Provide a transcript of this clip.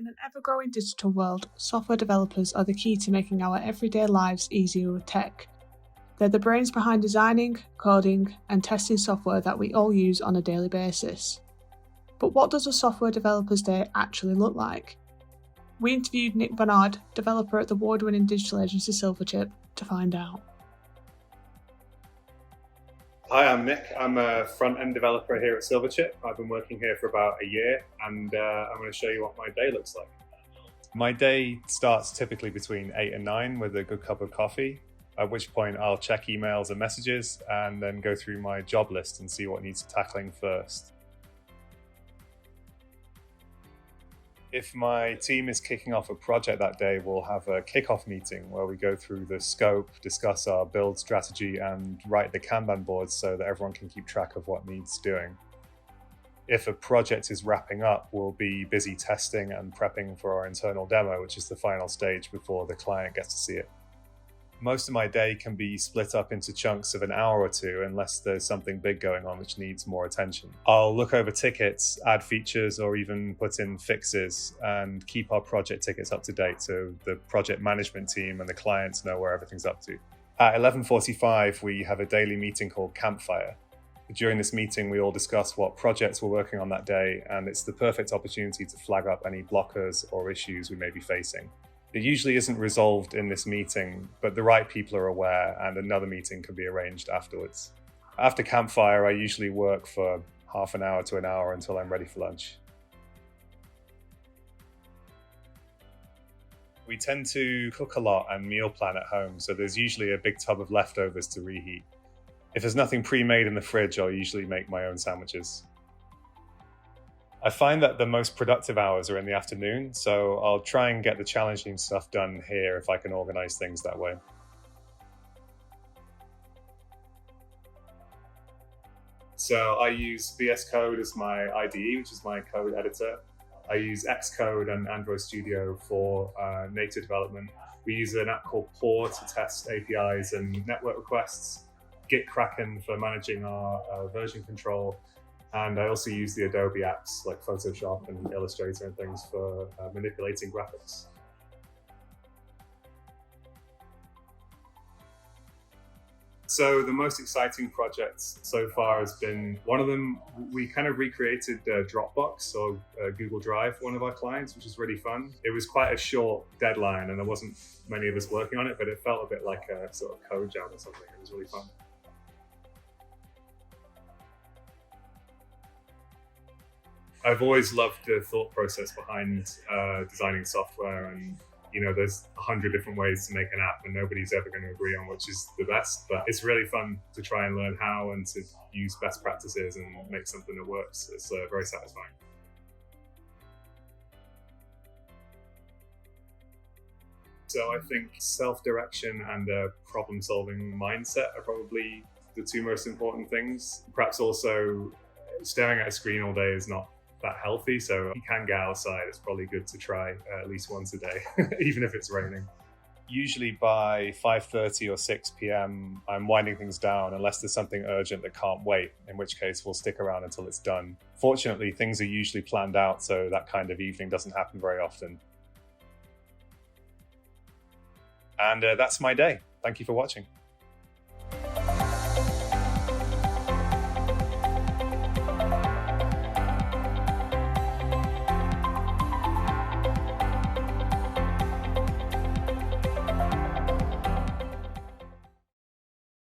In an ever-growing digital world, software developers are the key to making our everyday lives easier with tech. They're the brains behind designing, coding, and testing software that we all use on a daily basis. But what does a software developer's day actually look like? We interviewed Nick Barnard, developer at the award-winning digital agency Silverchip, to find out. Hi, I'm Nick. I'm a front-end developer here at Silverchip. I've been working here for about a year, and I'm going to show you what my day looks like. My day starts typically between 8 and 9 with a good cup of coffee, at which point I'll check emails and messages and then go through my job list and see what needs tackling first. If my team is kicking off a project that day, we'll have a kickoff meeting where we go through the scope, discuss our build strategy, and write the Kanban boards so that everyone can keep track of what needs doing. If a project is wrapping up, we'll be busy testing and prepping for our internal demo, which is the final stage before the client gets to see it. Most of my day can be split up into chunks of an hour or two unless there's something big going on which needs more attention. I'll look over tickets, add features, or even put in fixes and keep our project tickets up to date so the project management team and the clients know where everything's up to. At 11:45, we have a daily meeting called Campfire. During this meeting, we all discuss what projects we're working on that day, and it's the perfect opportunity to flag up any blockers or issues we may be facing. It usually isn't resolved in this meeting, but the right people are aware and another meeting can be arranged afterwards. After Campfire, I usually work for half an hour to an hour until I'm ready for lunch. We tend to cook a lot and meal plan at home, so there's usually a big tub of leftovers to reheat. If there's nothing pre-made in the fridge, I'll usually make my own sandwiches. I find that the most productive hours are in the afternoon, so I'll try and get the challenging stuff done here if I can organize things that way. So I use VS Code as my IDE, which is my code editor. I use Xcode and Android Studio for native development. We use an app called Pour to test APIs and network requests, Git Kraken for managing our version control, and I also use the Adobe apps like Photoshop and Illustrator and things for manipulating graphics. So the most exciting project so far has been, one of them, we kind of recreated Dropbox or Google Drive for one of our clients, which is really fun. It was quite a short deadline and there wasn't many of us working on it, but it felt a bit like a sort of code jam or something. It was really fun. I've always loved the thought process behind designing software, and there's 100 different ways to make an app and nobody's ever going to agree on which is the best, but it's really fun to try and learn how and to use best practices and make something that works. It's very satisfying. So I think self-direction and a problem-solving mindset are probably the two most important things. Perhaps also staring at a screen all day is not that healthy, so if you can get outside, it's probably good to try at least once a day, even if it's raining. Usually by 5:30 or 6 p.m, I'm winding things down unless there's something urgent that can't wait, in which case we'll stick around until it's done. Fortunately, things are usually planned out, so that kind of evening doesn't happen very often. And that's my day. Thank you for watching.